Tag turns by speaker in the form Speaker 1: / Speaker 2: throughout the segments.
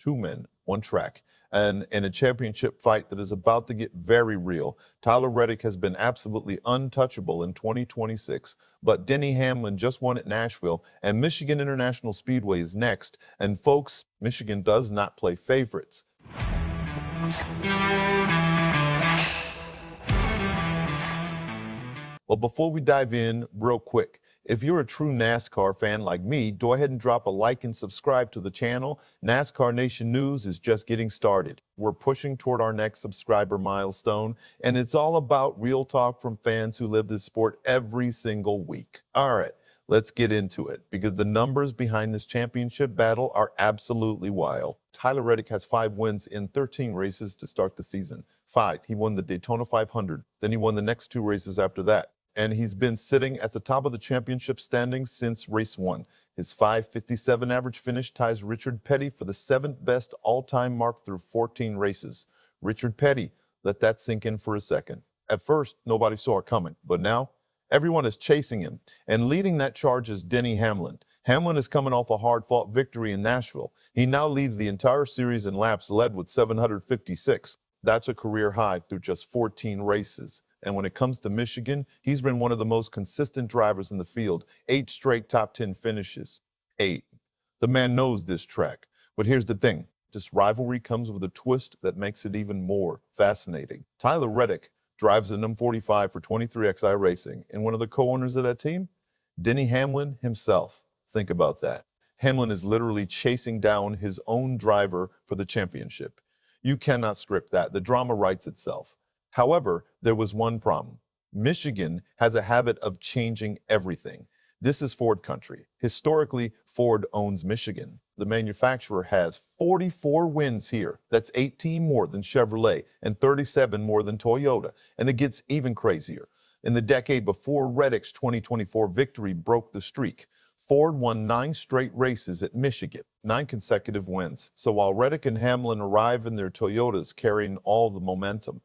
Speaker 1: two men, one track. And in a championship fight that is about to get very real, Tyler Reddick has been absolutely untouchable in 2026. But Denny Hamlin just won at Nashville, and Michigan International Speedway is next. And folks, Michigan does not play favorites. Well, before we dive in, real quick, if you're a true NASCAR fan like me, go ahead and drop a like and subscribe to the channel. NASCAR Nation News is just getting started. We're pushing toward our next subscriber milestone, and it's all about real talk from fans who live this sport every single week. All right, let's get into it, because the numbers behind this championship battle are absolutely wild. Tyler Reddick has 5 wins in 13 races to start the season. 5. He won the Daytona 500. Then he won the next 2 races after that. And he's been sitting at the top of the championship standings since race 1. His 5:57 average finish ties Richard Petty for the 7th best all-time mark through 14 races. Richard Petty, let that sink in for a second. At first, nobody saw it coming, but now everyone is chasing him. And leading that charge is Denny Hamlin. Hamlin is coming off a hard-fought victory in Nashville. He now leads the entire series in laps led with 756. That's a career high through just 14 races. And when it comes to Michigan, he's been one of the most consistent drivers in the field. 8 straight top 10 finishes. 8. The man knows this track. But here's the thing. This rivalry comes with a twist that makes it even more fascinating. Tyler Reddick drives an M45 for 23XI Racing. And one of the co-owners of that team? Denny Hamlin himself. Think about that. Hamlin is literally chasing down his own driver for the championship. You cannot script that. The drama writes itself. However, there was one problem. Michigan has a habit of changing everything. This is Ford country. Historically, Ford owns Michigan. The manufacturer has 44 wins here. That's 18 more than Chevrolet and 37 more than Toyota. And it gets even crazier. In the decade before Reddick's 2024 victory broke the streak, Ford won 9 straight races at Michigan, 9 consecutive wins. So while Reddick and Hamlin arrive in their Toyotas carrying all the momentum,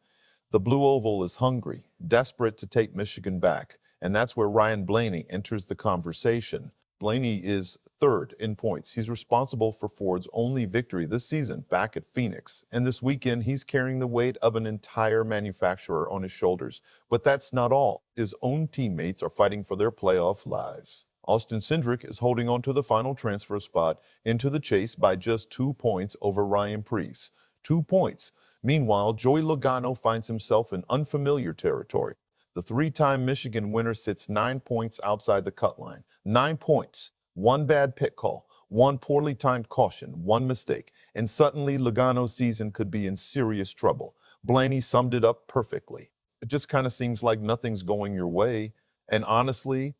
Speaker 1: the Blue Oval is hungry, desperate to take Michigan back, and that's where Ryan Blaney enters the conversation. Blaney is 3rd in points. He's responsible for Ford's only victory this season back at Phoenix, and this weekend he's carrying the weight of an entire manufacturer on his shoulders. But that's not all. His own teammates are fighting for their playoff lives. Austin Cindric is holding on to the final transfer spot into the chase by just 2 points over Ryan Preece. 2 points. Meanwhile, Joey Logano finds himself in unfamiliar territory. The 3-time Michigan winner sits 9 points outside the cut line. 9 points. 1 bad pit call, 1 poorly timed caution, 1 mistake, and suddenly Logano's season could be in serious trouble. Blaney summed it up perfectly. It just kind of seems like nothing's going your way. And honestly,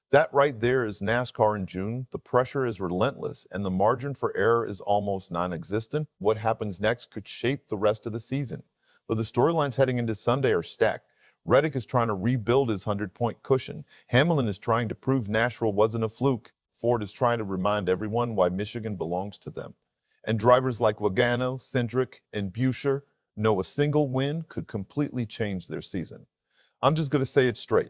Speaker 1: that right there is NASCAR in June. The pressure is relentless, and the margin for error is almost non-existent. What happens next could shape the rest of the season. But the storylines heading into Sunday are stacked. Reddick is trying to rebuild his 100-point cushion. Hamlin is trying to prove Nashville wasn't a fluke. Ford is trying to remind everyone why Michigan belongs to them. And drivers like Logano, Cindric, and Buescher know a single win could completely change their season. I'm just going to say it straight.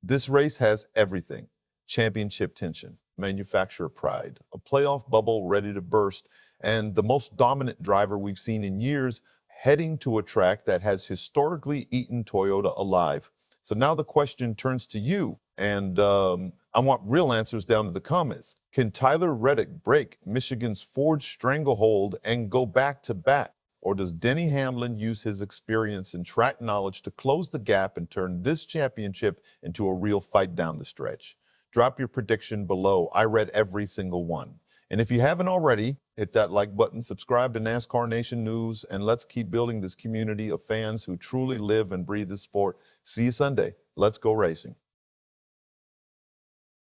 Speaker 1: This race has everything. Championship tension, manufacturer pride, a playoff bubble ready to burst, and the most dominant driver we've seen in years heading to a track that has historically eaten Toyota alive. So now the question turns to you, and I want real answers down in the comments. Can Tyler Reddick break Michigan's Ford stranglehold and go back to back? Or does Denny Hamlin use his experience and track knowledge to close the gap and turn this championship into a real fight down the stretch? Drop your prediction below. I read every single one. And if you haven't already, hit that like button, subscribe to NASCAR Nation News, and let's keep building this community of fans who truly live and breathe this sport. See you Sunday. Let's go racing.